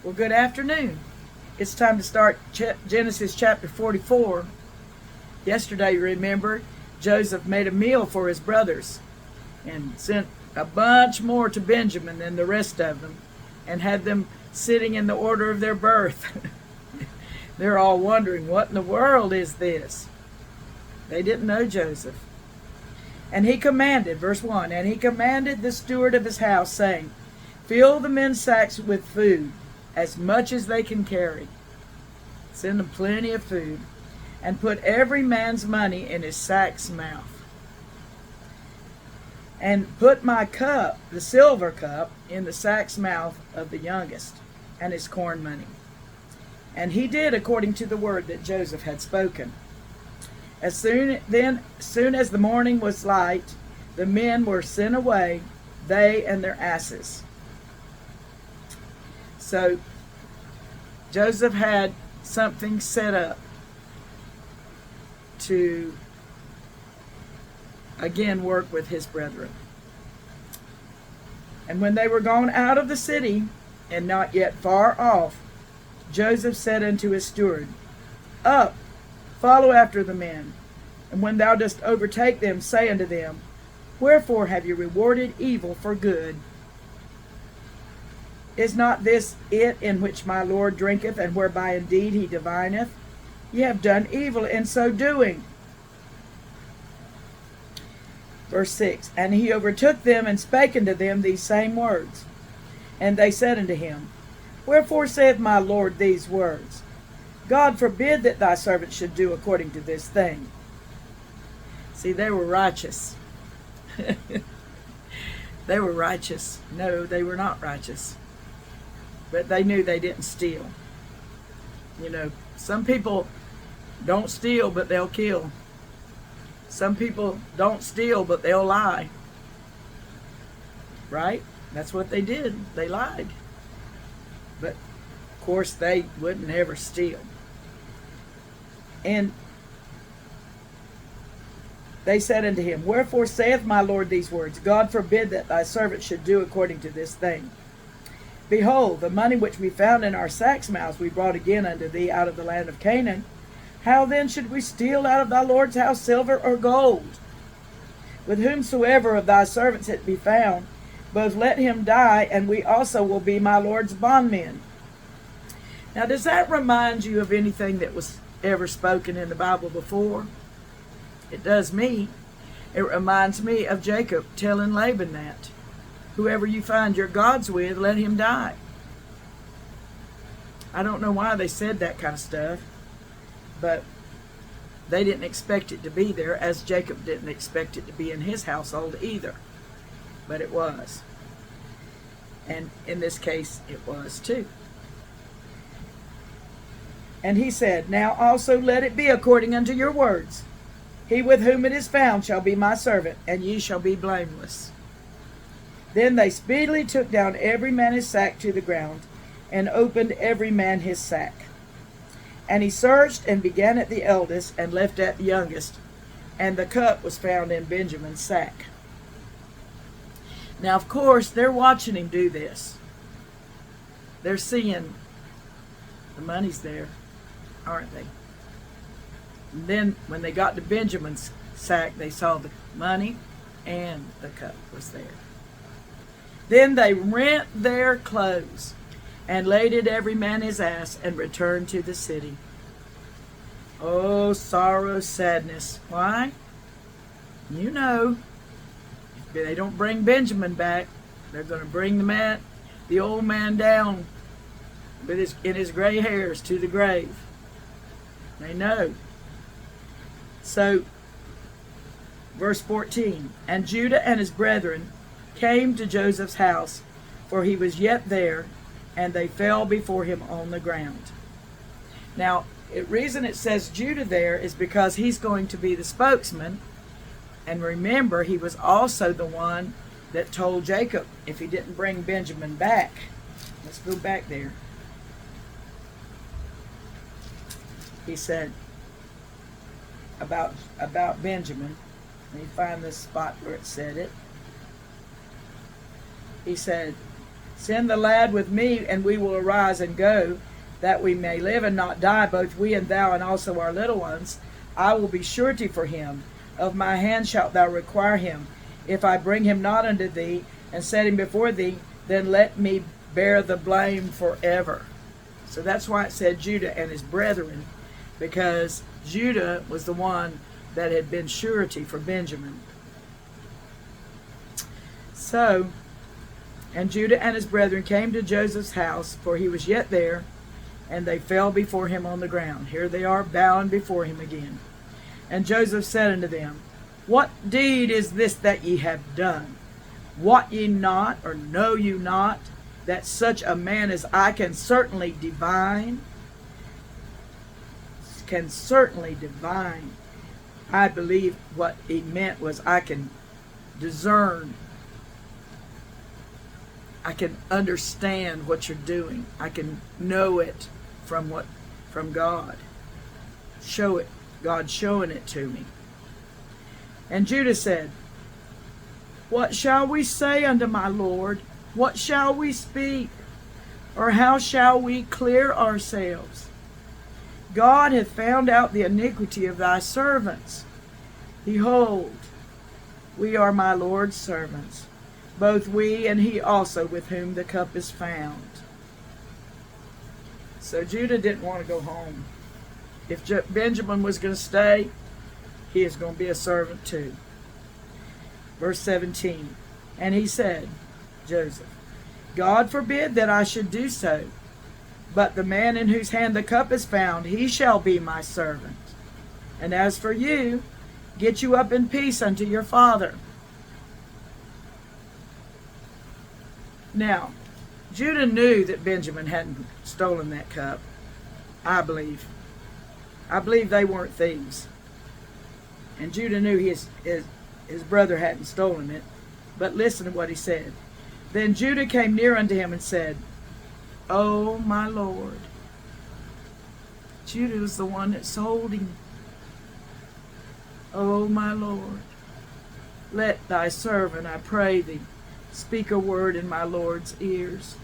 Well, good afternoon. It's time to start Genesis chapter 44. Yesterday, remember, Joseph made a meal for his brothers and sent a bunch more to Benjamin than the rest of them and had them sitting in the order of their birth. They're all wondering, what in the world is this? They didn't know Joseph. And he commanded, verse 1, and he commanded the steward of his house, saying, fill the men's sacks with food, as much as they can carry. Send them plenty of food, and put every man's money in his sack's mouth. And put my cup, the silver cup, in the sack's mouth of the youngest, and his corn money. And he did according to the word that Joseph had spoken. As soon as the morning was light, the men were sent away, they and their asses. So Joseph had something set up to again work with his brethren. And when they were gone out of the city, and not yet far off, Joseph said unto his steward, up, follow after the men, and when thou dost overtake them, say unto them, wherefore have you rewarded evil for good? Is not this it in which my Lord drinketh, and whereby indeed he divineth? Ye have done evil in so doing. Verse 6, and he overtook them, and spake unto them these same words. And they said unto him, wherefore saith my Lord these words? God forbid that thy servant should do according to this thing. See, they were righteous. They were righteous. No, they were not righteous. But they knew they didn't steal. You know, some people don't steal, but they'll kill. Some people don't steal, but they'll lie. Right? That's what they did. They lied. But, of course, they wouldn't ever steal. And they said unto him, wherefore saith my Lord these words? God forbid that thy servant should do according to this thing. Behold, the money which we found in our sacks' mouths we brought again unto thee out of the land of Canaan. How then should we steal out of thy Lord's house silver or gold? With whomsoever of thy servants it be found, both let him die, and we also will be my Lord's bondmen. Now, does that remind you of anything that was ever spoken in the Bible before? It does me. It reminds me of Jacob telling Laban that. Whoever you find your gods with, let him die. I don't know why they said that kind of stuff, but they didn't expect it to be there, as Jacob didn't expect it to be in his household either. But it was. And in this case, it was too. And he said, now also let it be according unto your words. He with whom it is found shall be my servant, and ye shall be blameless. Then they speedily took down every man his sack to the ground, and opened every man his sack. And he searched, and began at the eldest, and left at the youngest, and the cup was found in Benjamin's sack. Now, of course, they're watching him do this. They're seeing the money's there, aren't they? And then when they got to Benjamin's sack, they saw the money and the cup was there. Then they rent their clothes and laded every man his ass and returned to the city. Oh, sorrow, sadness. Why? You know, if they don't bring Benjamin back, they're going to bring the old man down in his gray hairs to the grave. They know. So, verse 14, and Judah and his brethren came to Joseph's house, for he was yet there, and they fell before him on the ground. Now, the reason it says Judah there is because he's going to be the spokesman. And remember, he was also the one that told Jacob if he didn't bring Benjamin back. Let's go back there. He said about Benjamin. Let me find this spot where it said it. He said, Send the lad with me, and we will arise and go, that we may live and not die, both we and thou, and also our little ones. I will be surety for him. Of my hand shalt thou require him. If I bring him not unto thee, and set him before thee, then let me bear the blame forever. So that's why it said Judah and his brethren, because Judah was the one that had been surety for Benjamin. So, and Judah and his brethren came to Joseph's house, for he was yet there, and they fell before him on the ground. Here they are bowing before him again. And Joseph said unto them, What deed is this that ye have done? Wot ye not, or know you not, that such a man as I can certainly divine? Can certainly divine. I believe what he meant was I can discern. I can understand what you're doing. I can know it from God. Show it. God showing it to me. And Judah said, What shall we say unto my Lord? What shall we speak? Or how shall we clear ourselves? God hath found out the iniquity of thy servants. Behold, we are my Lord's servants, both we and he also with whom the cup is found. So Judah didn't want to go home. If Benjamin was going to stay, he is going to be a servant too. Verse 17, and he said, Joseph, God forbid that I should do so, but the man in whose hand the cup is found, he shall be my servant. And as for you, get you up in peace unto your father. Now, Judah knew that Benjamin hadn't stolen that cup. I believe they weren't thieves. And Judah knew his brother hadn't stolen it. But listen to what he said. Then Judah came near unto him and said, O my Lord. Judah was the one that sold him. O my Lord, let thy servant, I pray thee, speak a word in my Lord's ears,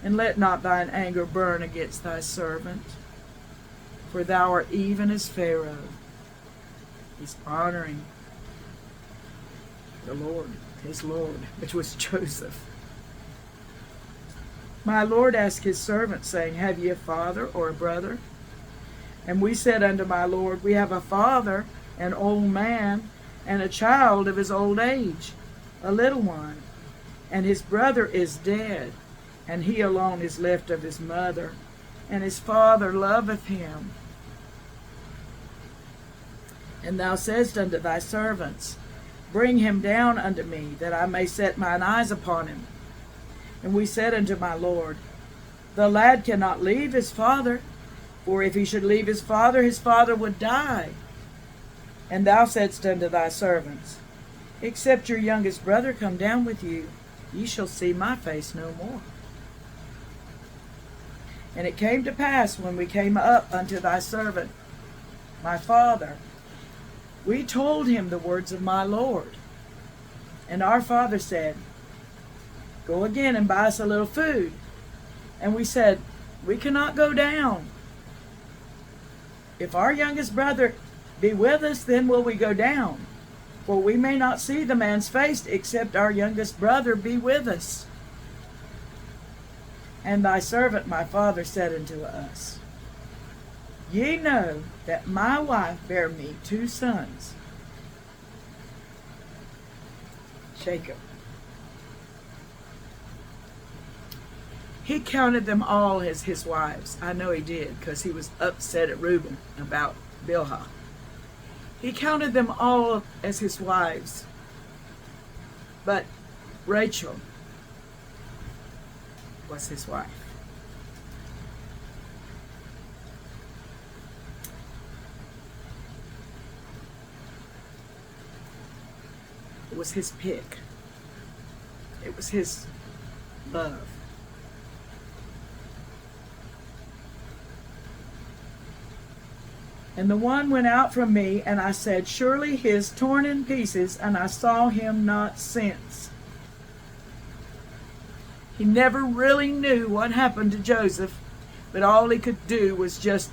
and let not thine anger burn against thy servant, for thou art even as Pharaoh. He's honoring the Lord, his Lord, which was Joseph. My Lord asked his servant, saying, Have ye a father or a brother? And we said unto my Lord, We have a father, an old man, and a child of his old age, a little one. And his brother is dead, and he alone is left of his mother, and his father loveth him. And thou saidst unto thy servants, Bring him down unto me, that I may set mine eyes upon him. And we said unto my Lord, The lad cannot leave his father, for if he should leave his father would die. And thou saidst unto thy servants, Except your youngest brother come down with you, ye shall see my face no more. And it came to pass, when we came up unto thy servant, my father, we told him the words of my Lord. And our father said, Go again and buy us a little food. And we said, We cannot go down. If our youngest brother be with us, then will we go down. For we may not see the man's face, except our youngest brother be with us. And thy servant my father said unto us, Ye know that my wife bare me 2 sons, Jacob. He counted them all as his wives. I know he did, because he was upset at Reuben about Bilhah. He counted them all as his wives. But Rachel was his wife. It was his pick. It was his love. And the one went out from me, and I said, Surely he is torn in pieces, and I saw him not since. He never really knew what happened to Joseph, but all he could do was just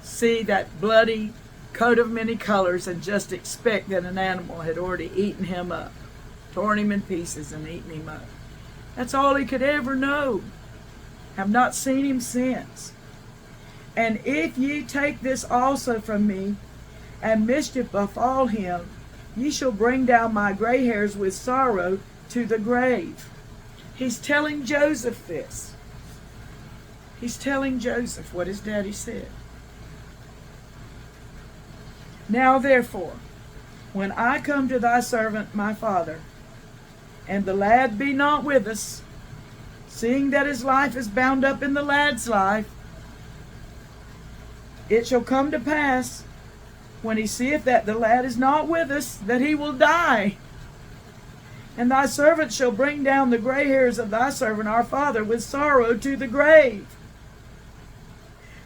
see that bloody coat of many colors and just expect that an animal had already eaten him up, torn him in pieces and eaten him up. That's all he could ever know. Have not seen him since. And if ye take this also from me, and mischief befall him, ye shall bring down my gray hairs with sorrow to the grave. He's telling Joseph this. He's telling Joseph what his daddy said. Now therefore, when I come to thy servant my father, and the lad be not with us, seeing that his life is bound up in the lad's life, it shall come to pass, when he seeth that the lad is not with us, that he will die. And thy servant shall bring down the gray hairs of thy servant our father with sorrow to the grave.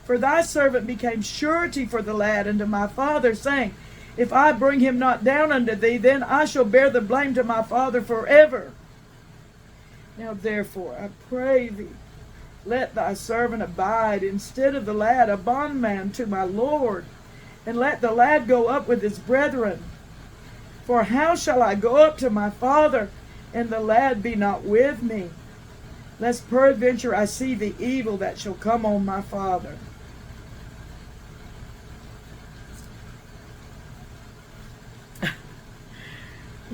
For thy servant became surety for the lad unto my father, saying, If I bring him not down unto thee, then I shall bear the blame to my father forever. Now therefore, I pray thee, let thy servant abide instead of the lad, a bondman to my Lord, and let the lad go up with his brethren. For how shall I go up to my father, and the lad be not with me? Lest peradventure I see the evil that shall come on my father.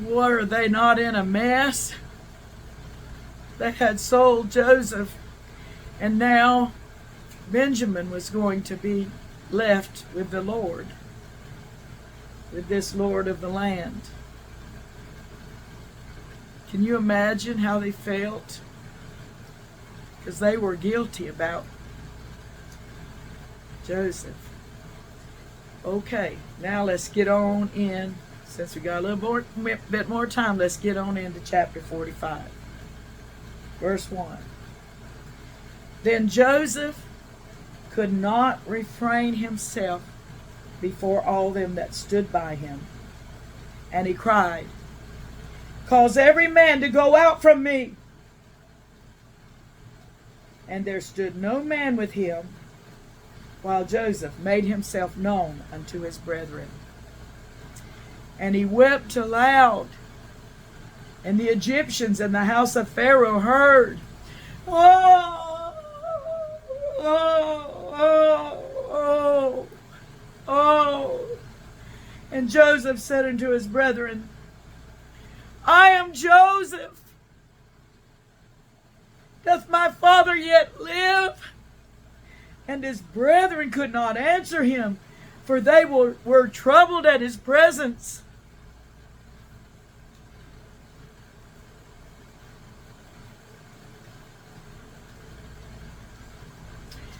Were they not in a mess? They had sold Joseph, and now Benjamin was going to be left with the Lord, with this Lord of the land. Can you imagine how they felt? Because they were guilty about Joseph. Okay, now let's get on in. Since we got a little bit more time, let's get on into chapter 45. Verse 1. Then Joseph could not refrain himself before all them that stood by him. And he cried, Cause every man to go out from me. And there stood no man with him, while Joseph made himself known unto his brethren. And he wept aloud. And the Egyptians in the house of Pharaoh heard. Oh, oh, oh, oh, oh. And Joseph said unto his brethren, I am Joseph. Doth my father yet live? And his brethren could not answer him, for they were troubled at his presence.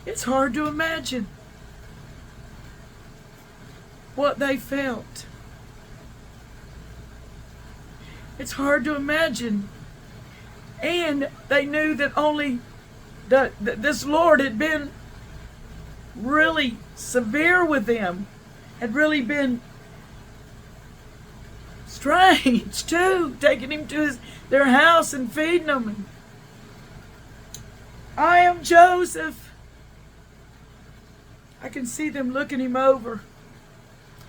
It's hard to imagine what they felt. It's hard to imagine. And they knew that only this Lord had been really severe with them, had really been strange too, taking him to their house and feeding them. I am Joseph. I can see them looking him over,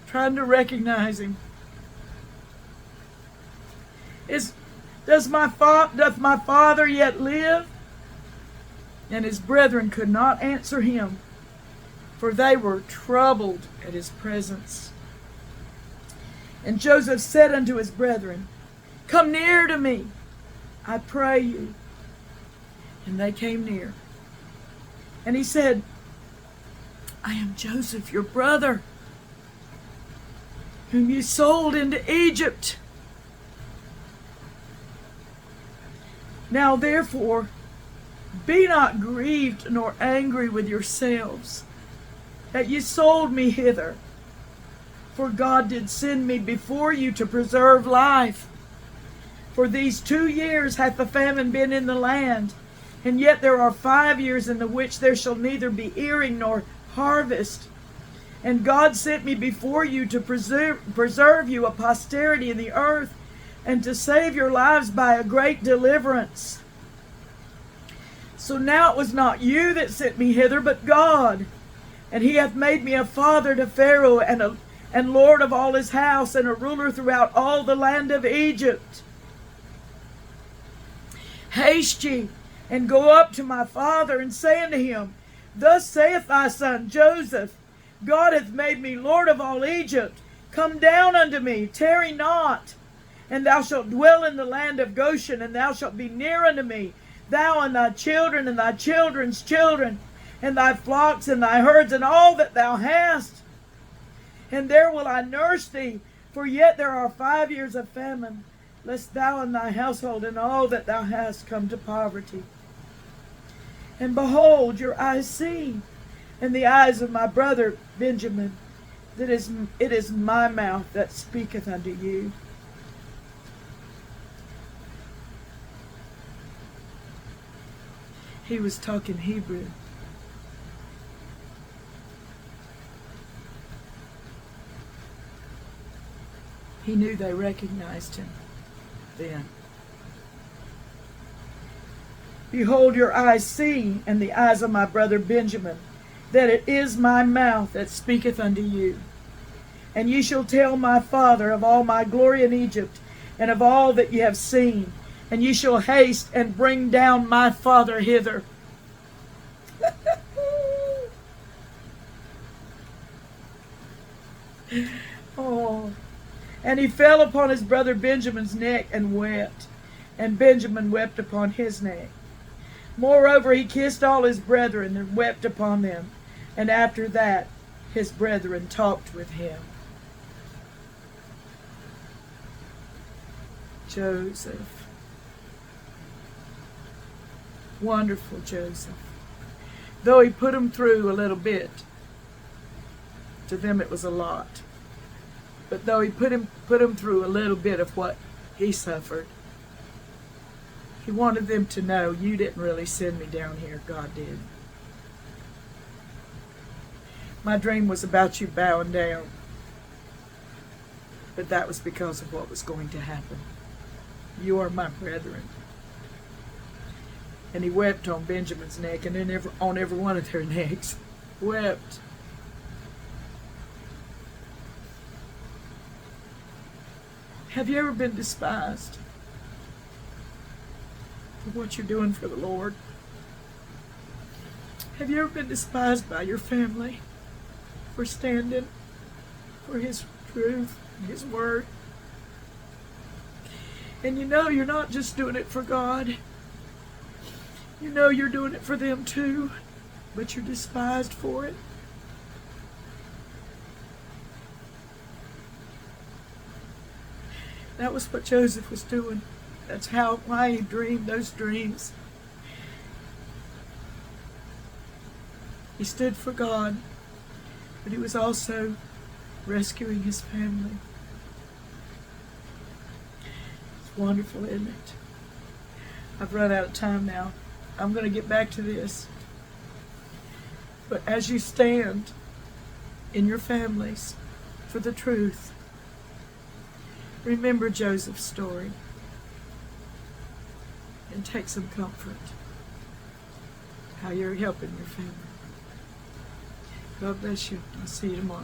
trying to recognize him. Doth my father yet live? And his brethren could not answer him, for they were troubled at his presence. And Joseph said unto his brethren, Come near to me, I pray you. And they came near. And he said, I am Joseph, your brother, whom you sold into Egypt. Now therefore, be not grieved nor angry with yourselves, that ye sold me hither. For God did send me before you to preserve life. For these 2 years hath the famine been in the land, and yet there are 5 years in the which there shall neither be earing nor harvest. And God sent me before you to preserve you a posterity in the earth, and to save your lives by a great deliverance. So now it was not you that sent me hither, but God. And he hath made me a father to Pharaoh, and lord of all his house, and a ruler throughout all the land of Egypt. Haste ye, and go up to my father, and say unto him, Thus saith thy son Joseph, God hath made me lord of all Egypt. Come down unto me, tarry not, and thou shalt dwell in the land of Goshen, and thou shalt be near unto me, thou and thy children, and thy children's children, and thy flocks, and thy herds, and all that thou hast. And there will I nurse thee, for yet there are 5 years of famine, lest thou and thy household and all that thou hast come to poverty. And behold, your eyes see, and the eyes of my brother Benjamin, that it is my mouth that speaketh unto you. He was talking Hebrew. He knew they recognized him then. Behold, your eyes see, and the eyes of my brother Benjamin, that it is my mouth that speaketh unto you. And ye shall tell my father of all my glory in Egypt, and of all that ye have seen. And ye shall haste and bring down my father hither. Oh. And he fell upon his brother Benjamin's neck and wept. And Benjamin wept upon his neck. Moreover, he kissed all his brethren and wept upon them. And after that, his brethren talked with him. Joseph. Wonderful Joseph. Though he put them through a little bit, to them it was a lot. But though he put him through a little bit of what he suffered, he wanted them to know, you didn't really send me down here, God did. My dream was about you bowing down, but that was because of what was going to happen. You are my brethren. And he wept on Benjamin's neck, and then on every one of their necks. Wept. Have you ever been despised for what you're doing for the Lord? Have you ever been despised by your family for standing for His truth, His word? And you know you're not just doing it for God. You know you're doing it for them too, but you're despised for it. That was what Joseph was doing. That's why he dreamed those dreams. He stood for God, but he was also rescuing his family. It's wonderful, isn't it? I've run out of time now. I'm going to get back to this. But as you stand in your families for the truth, remember Joseph's story and take some comfort how you're helping your family. God bless you. I'll see you tomorrow.